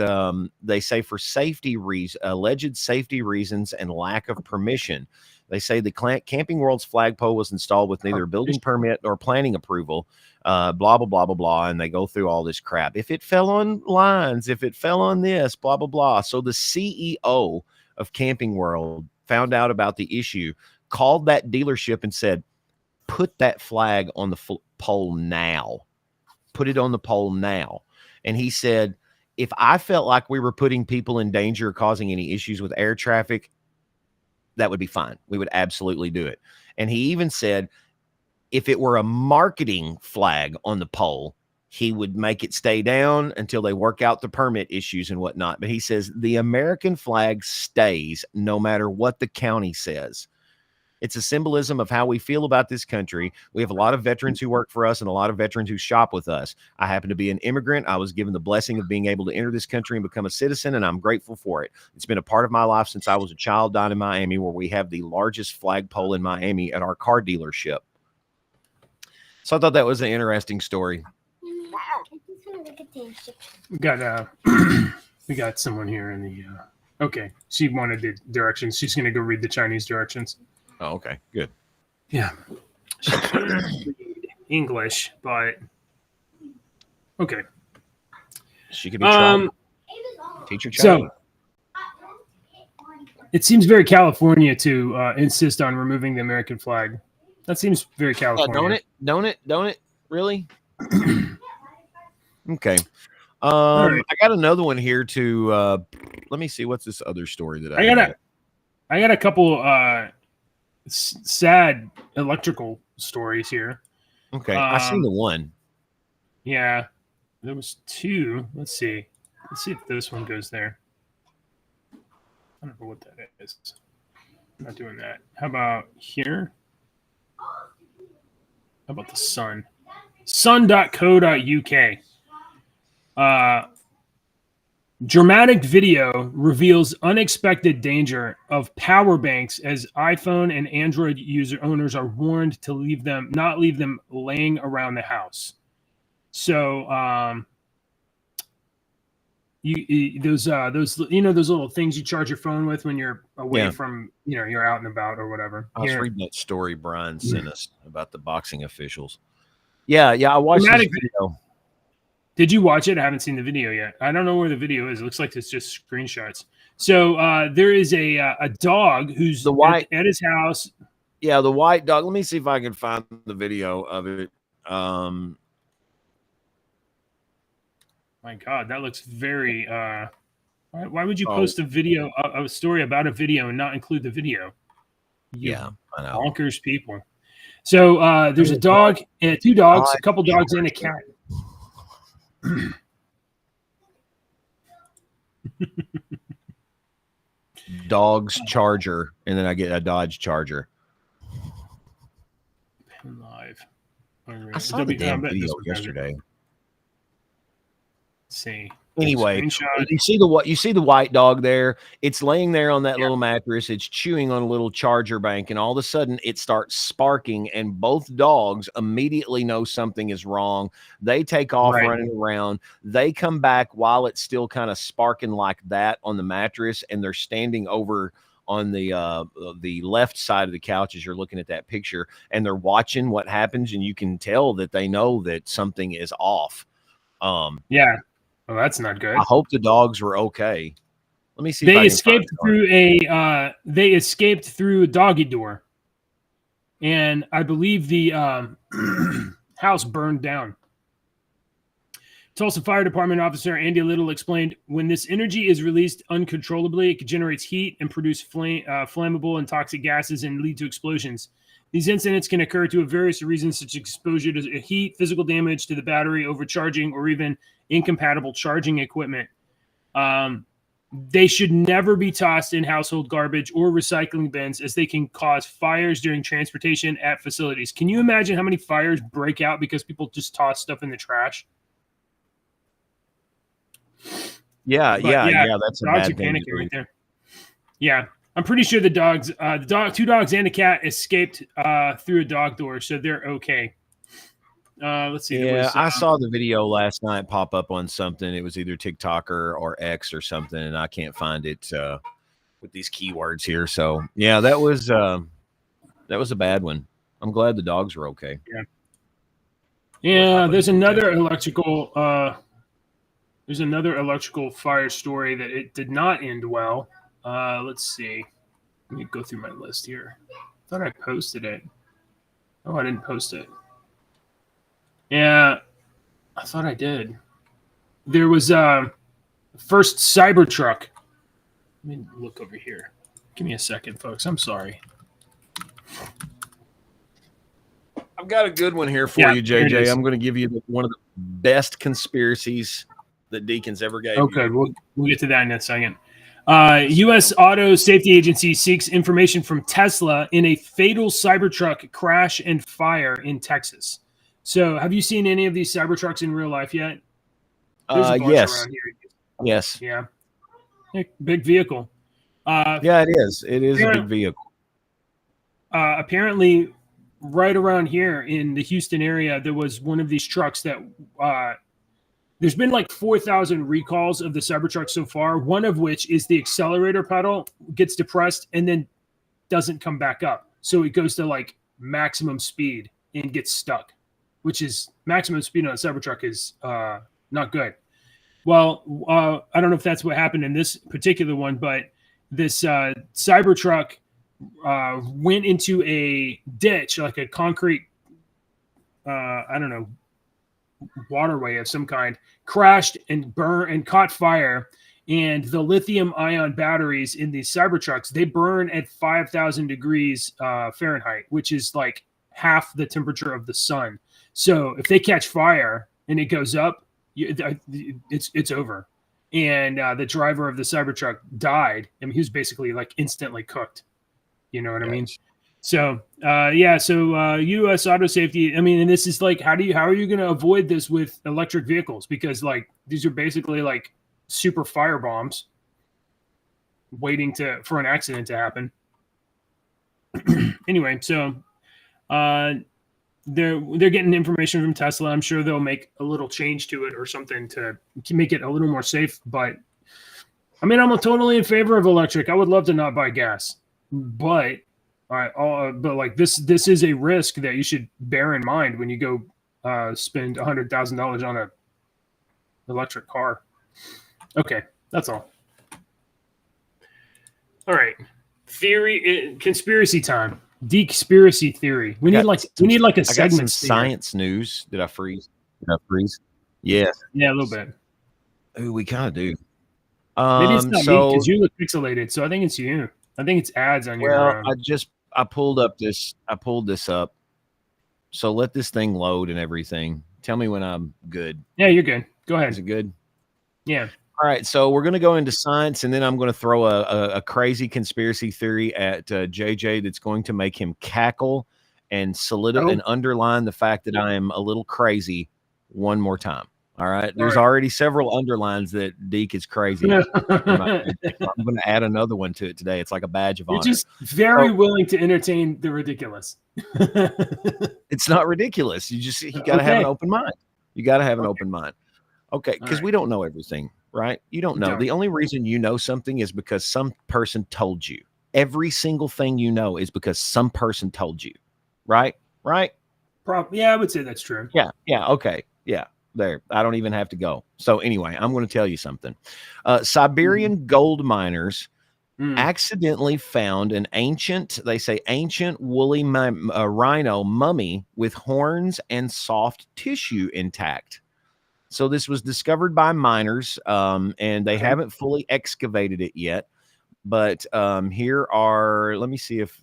C: they say for alleged safety reasons and lack of permission. They say the Camping World's flagpole was installed with neither building permit nor planning approval, blah, blah, blah, blah, blah. And they go through all this crap. If it fell on lines, if it fell on this, blah, blah, blah. So the CEO of Camping World found out about the issue, called that dealership and said, put that flag on the pole now. Put it on the pole now. And he said, if I felt like we were putting people in danger or causing any issues with air traffic, that would be fine. We would absolutely do it. And he even said, if it were a marketing flag on the pole, he would make it stay down until they work out the permit issues and whatnot. But he says the American flag stays no matter what the county says. It's a symbolism of how we feel about this country. We have a lot of veterans who work for us and a lot of veterans who shop with us. I happen to be an immigrant. I was given the blessing of being able to enter this country and become a citizen, and I'm grateful for it. It's been a part of my life since I was a child down in Miami, where we have the largest flagpole in Miami at our car dealership. So I thought that was an interesting story.
A: We got someone here in the okay. She wanted the directions. She's gonna go read the Chinese directions.
C: Oh, okay, good.
A: Yeah, she can't read English, but okay.
C: She could be trying. Teacher
A: So
C: Chinese.
A: it seems very California to insist on removing the American flag. That seems very California.
C: Don't it? Really? Okay. Right. I got another one here to let me see, what's this other story that
A: I got a couple sad electrical stories here.
C: Okay. I seen the one.
A: Yeah. There was two. Let's see if this one goes there. I don't know what that is. I'm not doing that. How about here? about the Sun? Sun.co.uk. Dramatic video reveals unexpected danger of power banks as iPhone and Android user owners are warned to not leave them laying around the house. So, those little things you charge your phone with when you're away from, you're out and about or whatever.
C: I was reading that story Brian sent us about the boxing officials. Yeah, I watched this video.
A: Did you watch it? I haven't seen the video yet. I don't know where the video is. It looks like it's just screenshots. So there is a dog who's at his house.
C: Yeah, the white dog. Let me see if I can find the video of it.
A: My God, that looks very. Why would you post a video, a story about a video, and not include the video?
C: I know.
A: Bonkers people. So there's a dog and two dogs, a couple dogs, and a cat.
C: Dogs Charger, and then I get a Dodge Charger.
A: Live.
C: I saw the damn video yesterday.
A: Let's see.
C: Anyway, you see the white dog there. It's laying there on that little mattress. It's chewing on a little charger bank, and all of a sudden it starts sparking, and both dogs immediately know something is wrong. They take off running around. They come back while it's still kind of sparking like that on the mattress, and they're standing over on the left side of the couch as you're looking at that picture, and they're watching what happens, and you can tell that they know that something is off.
A: Well, that's not good.
C: I hope the dogs were okay. Let me see.
A: They escaped through a doggy door, and I believe the house burned down. Tulsa Fire Department officer Andy Little explained, when this energy is released uncontrollably, it generates heat and produce flammable and toxic gases and lead to explosions. These incidents can occur due to various reasons, such as exposure to heat, physical damage to the battery, overcharging, or even incompatible charging equipment. They should never be tossed in household garbage or recycling bins, as they can cause fires during transportation at facilities. Can you imagine how many fires break out because people just toss stuff in the trash?
C: Yeah, that's a bad thing
A: panicking right there. Yeah. I'm pretty sure two dogs and a cat escaped through a dog door, so they're okay. Let's see.
C: Yeah, I saw the video last night pop up on something. It was either TikTok or X or something, and I can't find it with these keywords here. So yeah, that was a bad one. I'm glad the dogs were okay.
A: Yeah. There's another electrical fire story that it did not end well. Let's see. Let me go through my list here. I thought I posted it. Oh, I didn't post it. Yeah, I thought I did. There was first Cybertruck. Let me look over here. Give me a second, folks. I'm sorry.
C: I've got a good one here for you, JJ. I'm going to give you one of the best conspiracies that Deacon's ever gave.
A: Okay, we'll get to that in a second. U.S. Auto Safety Agency seeks information from Tesla in a fatal Cybertruck crash and fire in Texas. So, have you seen any of these Cybertrucks in real life yet?
C: Yes. Yes.
A: Yeah. Big vehicle.
C: Yeah, it is. It is a big vehicle.
A: Apparently, right around here in the Houston area, there was one of these trucks that there's been like 4,000 recalls of the Cybertruck so far, one of which is the accelerator pedal gets depressed and then doesn't come back up. So it goes to like maximum speed and gets stuck, which is maximum speed on a Cybertruck is not good. Well, I don't know if that's what happened in this particular one, but this Cybertruck went into a ditch, like a concrete, waterway of some kind, crashed and burned and caught fire. And the lithium ion batteries in these Cybertrucks, they burn at 5,000 degrees Fahrenheit, which is like half the temperature of the sun. So if they catch fire and it goes up, it's over. And the driver of the Cybertruck died. I mean, he was basically like instantly cooked. You know what I mean? So U.S. auto safety. I mean, and this is like, how are you going to avoid this with electric vehicles? Because like these are basically like super fire bombs, waiting for an accident to happen. Anyway, so they're getting information from Tesla. I'm sure they'll make a little change to it or something to make it a little more safe. But I mean, I'm totally in favor of electric. I would love to not buy gas, but but like this is a risk that you should bear in mind when you go spend $100,000 on a electric car. Okay, that's all. All right, conspiracy time. Deconspiracy theory. We need like a segment.
C: I got some science news. Did I freeze? Yes.
A: Yeah, a little bit.
C: Ooh, we kind of do.
A: Maybe it's not me because you look pixelated. So I think it's you. I think it's ads on your.
C: Well, I pulled this up. So let this thing load and everything. Tell me when I'm good.
A: Yeah, you're good. Go ahead.
C: Is it good?
A: Yeah.
C: All right. So we're going to go into science, and then I'm going to throw a crazy conspiracy theory at JJ that's going to make him cackle and and underline the fact that I am a little crazy one more time. All right. There's already several underlines that Deke is crazy. I'm going to add another one to it today. It's like a badge of honor.
A: You're just very willing to entertain the ridiculous.
C: It's not ridiculous. You got to have an open mind. You got to have an open mind. Okay. Because we don't know everything, right? You don't know. The only reason you know something is because some person told you. Every single thing you know is because some person told you. Right? Right?
A: Yeah, I would say that's true.
C: Yeah. Yeah. Okay. Yeah. There, I don't even have to go. So anyway, I'm going to tell you something. Siberian gold miners accidentally found an ancient woolly rhino mummy with horns and soft tissue intact. So this was discovered by miners, and they haven't fully excavated it yet. But here are, let me see if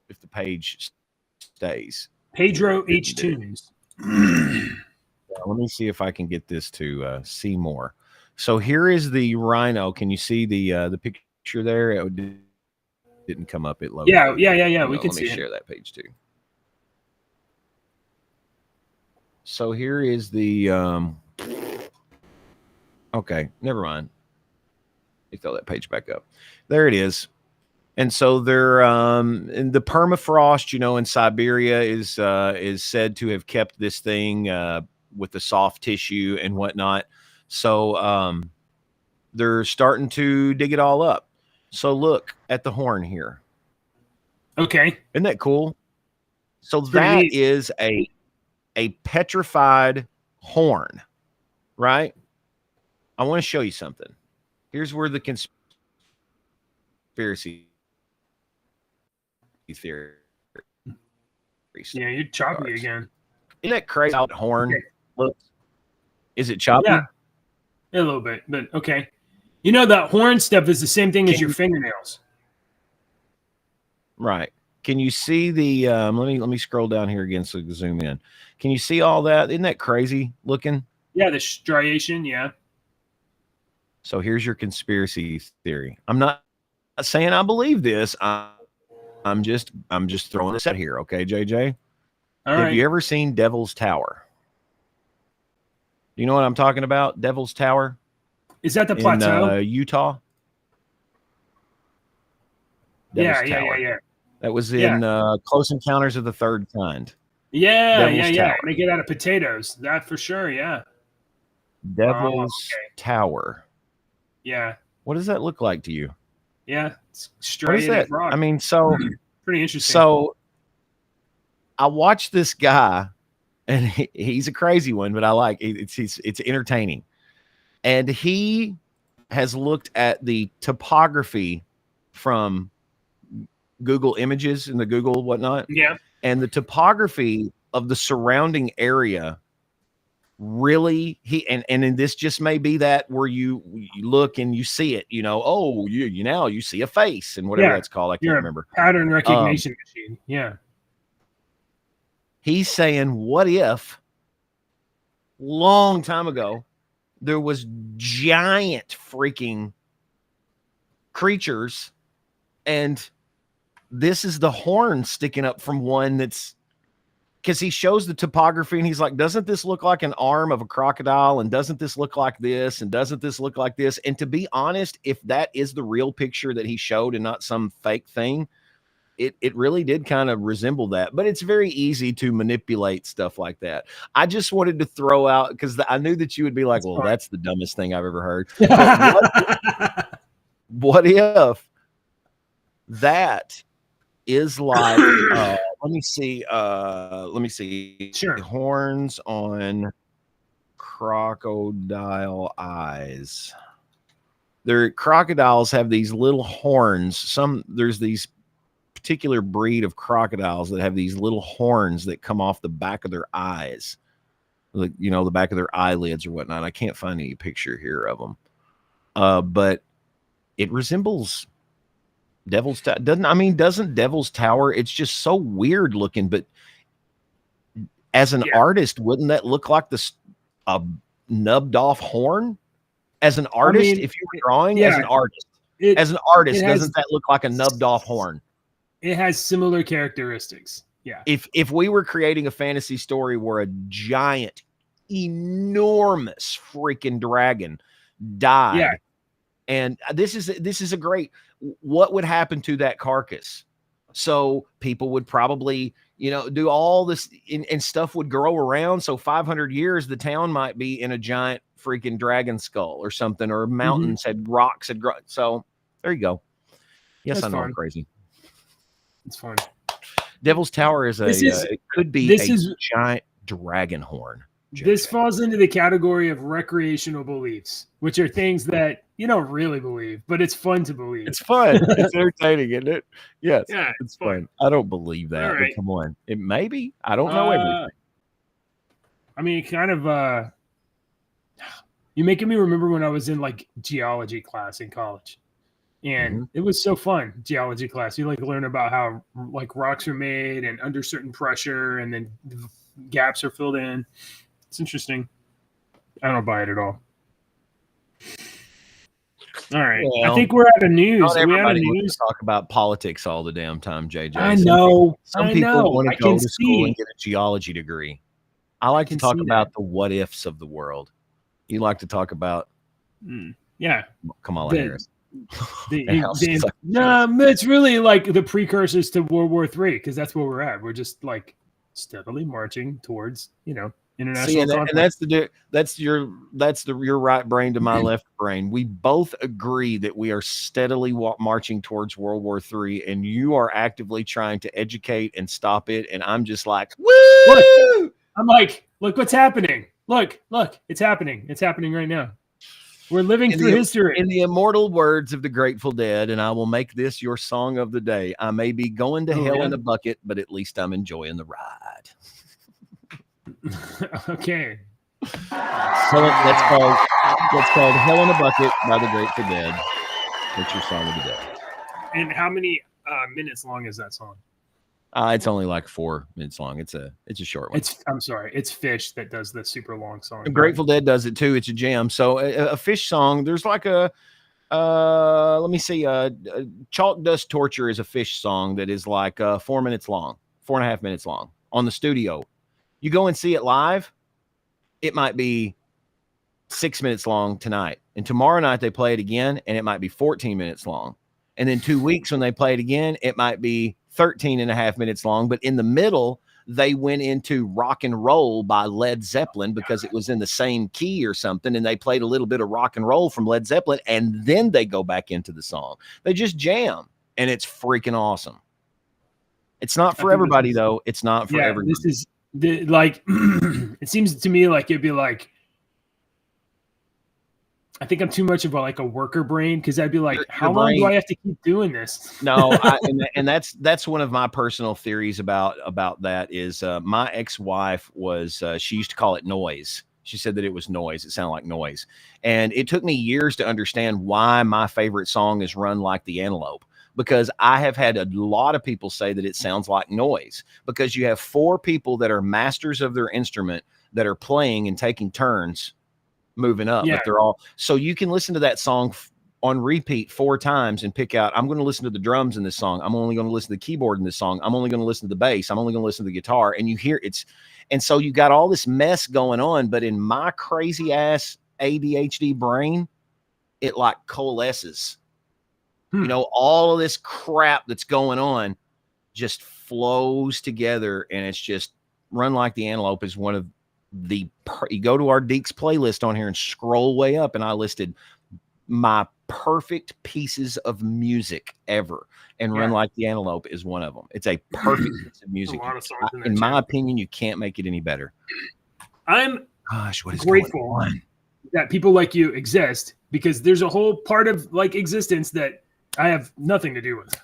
C: the page stays.
A: Pedro H. Tunes.
C: Let me see if I can get this to see more. So here is the rhino. Can you see the picture there? It didn't come up. It loaded.
A: Yeah. We can see it.
C: Let me share that page too. So here is the. Okay, never mind. You throw that page back up. There it is. And so they're in the permafrost, in Siberia is said to have kept this thing with the soft tissue and whatnot. So they're starting to dig it all up. So look at the horn here.
A: Okay.
C: Isn't that cool? So that is a petrified horn, right? I want to show you something. Here's where the conspiracy theory.
A: Yeah, you're choppy again.
C: Isn't that crazy how the horn looks? Is it choppy?
A: Yeah, a little bit, but okay. That horn stuff is the same thing as your fingernails.
C: Right. Can you see the let me scroll down here again so we can zoom in. Can you see all that? Isn't that crazy looking?
A: Yeah, the striation, yeah.
C: So here's your conspiracy theory. I'm not saying I believe this. I'm just throwing this out here, okay, JJ? Have you ever seen Devil's Tower? Do you know what I'm talking about? Devil's Tower?
A: Is that the plateau?
C: In Utah? Devil's Tower.
A: Yeah.
C: That was in Close Encounters of the Third Kind.
A: Yeah. They get out of potatoes. That for sure, yeah.
C: Devil's Tower.
A: Yeah.
C: What does that look like to you?
A: Yeah, it's straight.
C: I mean, so
A: pretty interesting.
C: So I watched this guy, and he's a crazy one, but I like it's entertaining. And he has looked at the topography from Google Images and the Google whatnot.
A: Yeah.
C: And the topography of the surrounding area really and this just may be that where you look and you see it, you now you see a face and whatever that's called. I can't remember.
A: Pattern recognition machine. Yeah.
C: He's saying, what if long time ago there was giant freaking creatures and this is the horn sticking up from one that's, because he shows the topography and he's like, doesn't this look like an arm of a crocodile? And doesn't this look like this? And doesn't this look like this? And to be honest, if that is the real picture that he showed and not some fake thing, it really did kind of resemble that. But it's very easy to manipulate stuff like that. I just wanted to throw out, because I knew that you would be like, well, that's the dumbest thing I've ever heard. But what if that is like, let me see.
A: Sure.
C: Horns on crocodile eyes. Crocodiles have these little horns. There's these particular breed of crocodiles that have these little horns that come off the back of their eyes, like, the back of their eyelids or whatnot. I can't find any picture here of them, but it resembles Devil's Tower. Doesn't Devil's Tower? It's just so weird looking, but as an artist, wouldn't that look like a nubbed off horn? As an artist, if you were drawing as an artist, doesn't that look like a nubbed off horn?
A: It has similar characteristics. Yeah.
C: If we were creating a fantasy story where a giant, enormous freaking dragon died, and this is a great, what would happen to that carcass? So people would probably, do all this and stuff would grow around. So 500 years, the town might be in a giant freaking dragon skull or something, or mountains had rocks had grown. So there you go. Yes, I know I'm crazy.
A: It's fun.
C: Devil's Tower is it could be a giant dragon horn.
A: This falls into the category of recreational beliefs, which are things that you don't really believe, but it's fun to believe.
C: It's fun. It's entertaining, isn't it? Yes.
A: Yeah,
C: it's fun. I don't believe that.
A: Right.
C: Come on. It may be. I don't know everything.
A: Kind of you're making me remember when I was in like geology class in college. And it was so fun, geology class. You learn about how like rocks are made and under certain pressure, and then the gaps are filled in. It's interesting. I don't buy it at all. All right, I think we're out of news.
C: Not everybody wants to talk about politics all the damn time, JJ.
A: I know.
C: Some people want to go to school and get a geology degree. I like to talk about the what ifs of the world. You like to talk about, Kamala Harris.
A: It's really like the precursors to World War III, because that's where we're at. We're just like steadily marching towards international conflict.
C: And that's your right brain to my left brain. We both agree that we are steadily marching towards World War III, and you are actively trying to educate and stop it. And I'm just like, woo!
A: I'm like, look what's happening. Look, it's happening. It's happening right now. We're living through history.
C: In the immortal words of the Grateful Dead, and I will make this your song of the day. I may be going to hell in a bucket, but at least I'm enjoying the ride.
A: Okay.
C: So that's called Hell in a Bucket by the Grateful Dead. That's your song of the day.
A: And how many minutes long is that song?
C: It's only like 4 minutes long. It's a short one.
A: It's Fish that does the super long song.
C: Grateful Dead does it too. It's a jam. So a Fish song, there's like let me see. Chalk Dust Torture is a Fish song that is like 4 minutes long, 4.5 minutes long on the studio. You go and see it live, it might be 6 minutes long tonight. And tomorrow night they play it again, and it might be 14 minutes long. And then 2 weeks when they play it again, it might be 13.5 minutes long. But in the middle, they went into Rock and Roll by Led Zeppelin because it was in the same key or something. And they played a little bit of rock and roll from Led Zeppelin. And then they go back into the song. They just jam. And it's freaking awesome. It's not for everybody, though. It's not for everybody.
A: This is like, it seems to me like it'd be like, I think I'm too much of a worker brain, because I'd be like, how long do I have to keep doing this?
C: No, and that's one of my personal theories about that is my ex-wife was she used to call it noise. She said that it was noise. It sounded like noise. And it took me years to understand why my favorite song is Run Like the Antelope, because I have had a lot of people say that it sounds like noise, because you have 4 people that are masters of their instrument that are playing and taking turns moving up, but they're all, so you can listen to that song on repeat 4 times and pick out, I'm going to listen to the drums in this song. I'm only going to listen to the keyboard in this song. I'm only going to listen to the bass. I'm only going to listen to the guitar. And you hear and so you got all this mess going on, but in my crazy ass ADHD brain, it like coalesces. You know, all of this crap that's going on just flows together, and it's just Run Like the Antelope is one of the, you go to our Deeks playlist on here and scroll way up, and I listed my perfect pieces of music ever, and Run Like the Antelope is one of them. It's a perfect piece of music. In my opinion, you can't make it any better.
A: I'm
C: what is
A: grateful that people like you exist, because there's a whole part of like existence that I have nothing to do with.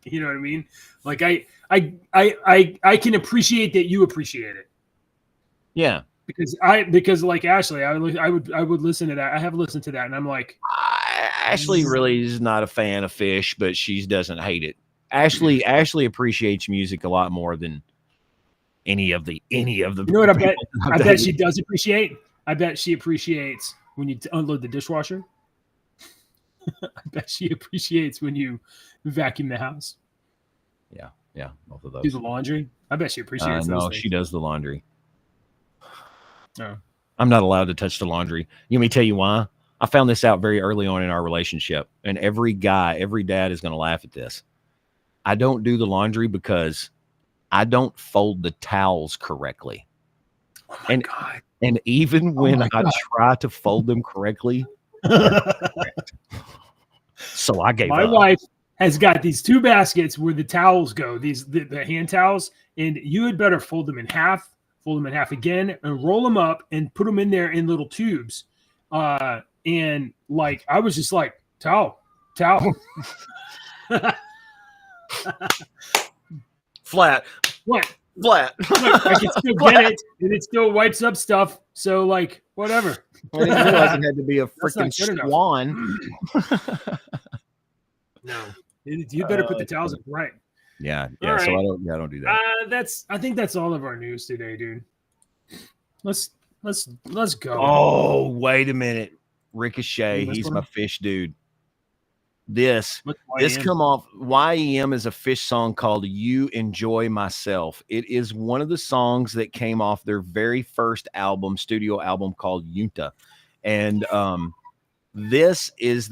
A: You know what I mean? Like I can appreciate that you appreciate it.
C: Yeah.
A: Because like Ashley, I would listen to that. I have listened to that, and I'm like,
C: Ashley really is not a fan of Fish, but she doesn't hate it. Ashley appreciates music a lot more than any of the. You
A: know what I bet she does appreciate? I bet she appreciates when you unload the dishwasher. I bet she appreciates when you vacuum the house.
C: Yeah, both of those.
A: Do the laundry. I bet she appreciates.
C: No, she does the laundry.
A: Oh.
C: I'm not allowed to touch the laundry. Let me tell you why. I found this out very early on in our relationship, and every dad is going to laugh at this. I don't do the laundry because I don't fold the towels correctly.
A: Oh my God.
C: And even when I try to fold them correctly, so I gave up.
A: My wife has got these 2 baskets where the towels go, the hand towels, and you had better fold them in half again, and roll them up and put them in there in little tubes. And like, I was just like, towel.
C: Flat. I
A: can still get it, and it still wipes up stuff. So like, whatever.
C: I didn't realize it had to be a freaking swan.
A: No, you better put the towels up right.
C: Yeah.
A: Right.
C: So I don't do that.
A: I think that's all of our news today, dude. Let's go.
C: Oh, wait a minute. Ricochet, he's my Fish dude. This come off. YEM is a Fish song called You Enjoy Myself. It is one of the songs that came off their very first studio album called Yunta. And this is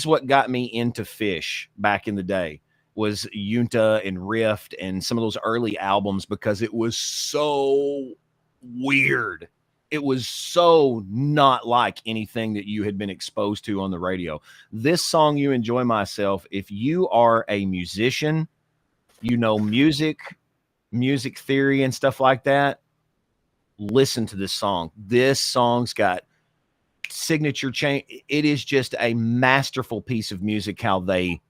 C: what got me into Fish back in the day, was Yunta and Rift and some of those early albums, because it was so weird. It was so not like anything that you had been exposed to on the radio. This song, You Enjoy Myself, if you are a musician, you know music theory and stuff like that, listen to this song. This song's got signature change. It is just a masterful piece of music, how they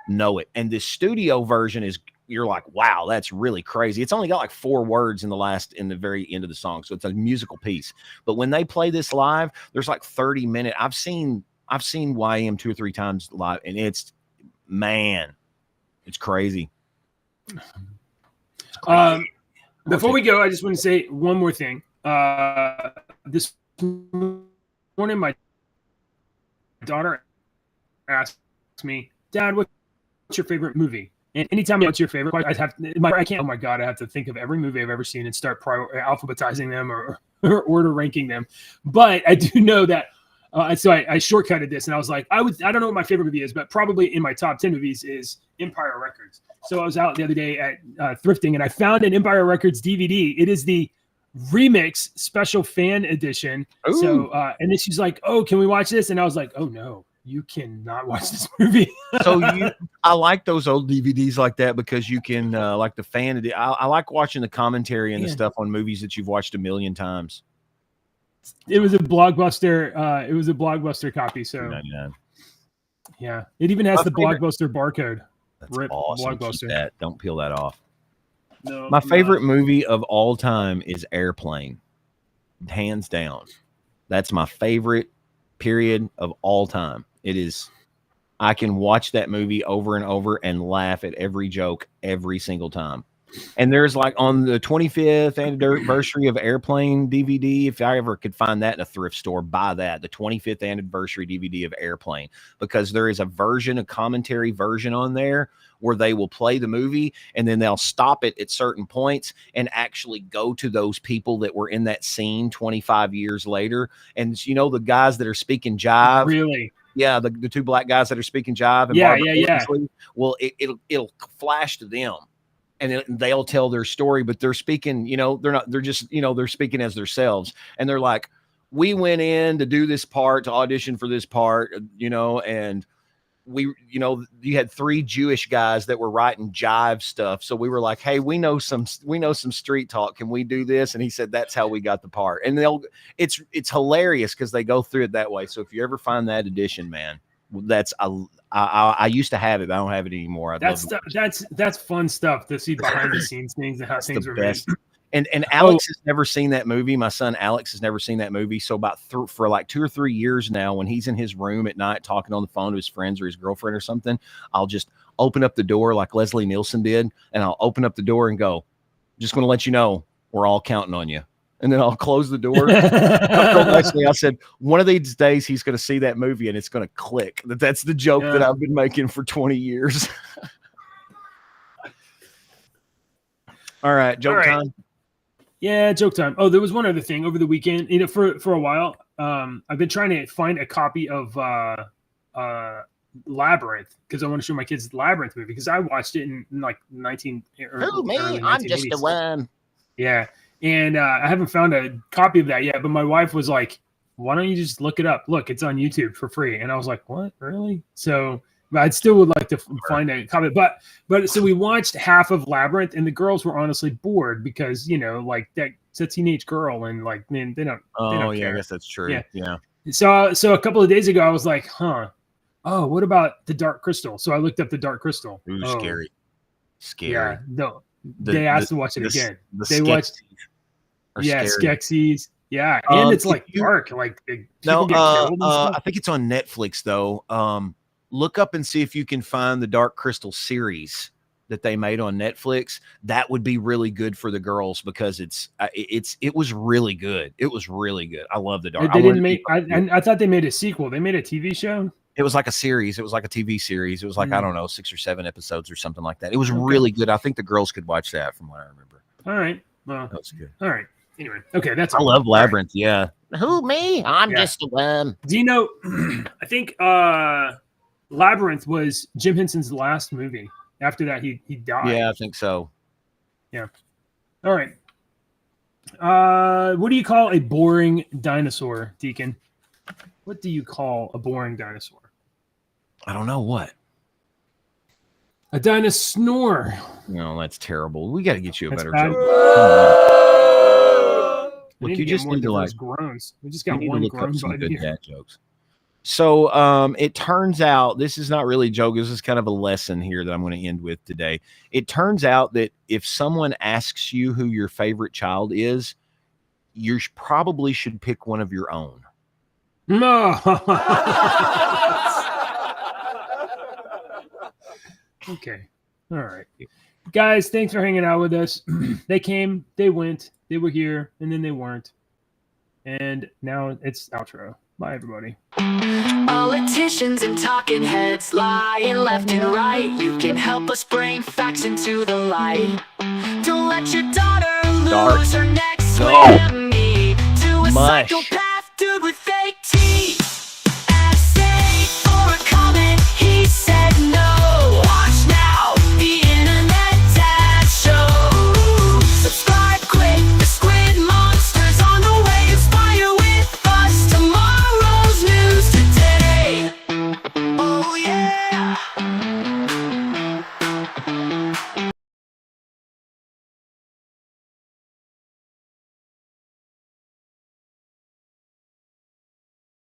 C: know it. And the studio version is, you're like, wow, that's really crazy. It's only got like 4 words in the very end of the song, so it's a musical piece. But when they play this live, there's like 30 minutes. I've seen YM 2 or 3 times live, and it's crazy.
A: Before we go, I just want to say one more thing. This morning, my daughter asked me, Dad, what's your favorite movie? And anytime what's your favorite, I have to think of every movie I've ever seen and start alphabetizing them or order ranking them. But I do know that, so I shortcutted this, and I was like, I don't know what my favorite movie is, but probably in my top 10 movies is Empire Records. So I was out the other day at thrifting, and I found an Empire Records DVD. It is the remix special fan edition. Ooh. So and then she's like, oh, can we watch this? And I was like, oh no, you cannot watch this movie.
C: I like those old DVDs like that, because you can like the fan. I like watching the commentary and the stuff on movies that you've watched 1 million times.
A: It was a Blockbuster. It was a Blockbuster copy. So
C: $2.99.
A: Yeah, it even has the Blockbuster barcode.
C: That's awesome.
A: Blockbuster.
C: Keep that. Don't peel that off.
A: No,
C: my favorite movie of all time is Airplane, hands down. That's my favorite period of all time. It is. I can watch that movie over and over and laugh at every joke every single time. And there's like on the 25th anniversary of Airplane DVD. If I ever could find that in a thrift store, buy that. The 25th anniversary DVD of Airplane, because there is a commentary version on there where they will play the movie and then they'll stop it at certain points and actually go to those people that were in that scene 25 years later. And the guys that are speaking jive.
A: Really?
C: Yeah, the two black guys that are speaking jive. And
A: Yeah.
C: Well, it'll flash to them. And they'll tell their story, but they're speaking, they're speaking as themselves. And they're like, we went in to do this part, to audition for this part, and you had 3 Jewish guys that were writing jive stuff. So we were like, hey, we know some street talk. Can we do this? And he said, that's how we got the part. And it's hilarious because they go through it that way. So if you ever find that edition, man, I used to have it, but I don't have it anymore.
A: That's fun stuff to see behind the scenes things and how things were made.
C: And Alex has never seen that movie. My son Alex has never seen that movie. So for like 2 or 3 years now, when he's in his room at night talking on the phone to his friends or his girlfriend or something, I'll just open up the door like Leslie Nielsen did, and I'll open up the door and go, just going to let you know we're all counting on you. And then I'll close the door. I said, one of these days he's going to see that movie and it's going to click. That's the joke that I've been making for 20 years. All right, joke time.
A: Yeah, joke time. Oh, there was one other thing over the weekend. For a while, I've been trying to find a copy of Labyrinth because I want to show my kids the Labyrinth movie because I watched it in like 19.
C: Who me? I'm just a worm.
A: Yeah. And I haven't found a copy of that yet, but my wife was like, why don't you just look it up? Look, it's on YouTube for free. And I was like, what? Really? So I still would like to find a copy. But so we watched half of Labyrinth, and the girls were honestly bored because, like that's a teenage girl, and like, man, they don't care.
C: I guess that's true. Yeah.
A: So a couple of days ago, I was like, oh, what about The Dark Crystal? So I looked up The Dark Crystal.
C: Ooh, scary.
A: Yeah, no. They asked to watch it again. They watched Skeksis. Yeah, and it's like dark. Like people get killed and stuff.
C: I think it's on Netflix though. Look up and see if you can find the Dark Crystal series that they made on Netflix. That would be really good for the girls because it was really good. It was really good. I love the Dark.
A: I thought they made a sequel. They made a TV show.
C: It was like a series. It was like a TV series. It was like, I don't know, 6 or 7 episodes or something like that. It was really good. I think the girls could watch that from what I remember.
A: All right. Well,
C: that's good.
A: All right. Anyway. Okay. That's
C: I love Labyrinth. Right. Yeah.
B: Who, me? I'm just a worm.
A: Do you know, I think Labyrinth was Jim Henson's last movie. After that, he died.
C: Yeah, I think so.
A: Yeah. All right. What do you call a boring dinosaur, Deacon? What do you call a boring dinosaur?
C: I don't know what.
A: A dinosaur.
C: No, that's terrible. We got to get you a better joke. Look, you just need to like
A: groans. We just got one groan button here.
C: Dad jokes. So it turns out this is not really a joke. This is kind of a lesson here that I'm going to end with today. It turns out that if someone asks you who your favorite child is, you probably should pick one of your own.
A: No. Okay. All right. Guys, thanks for hanging out with us. They came, they went, they were here, and then they weren't. And now it's outro. Bye, everybody.
H: Politicians and talking heads lying left and right. You can help us bring facts into the light. Don't let your daughter lose her next swim. To a psychopath.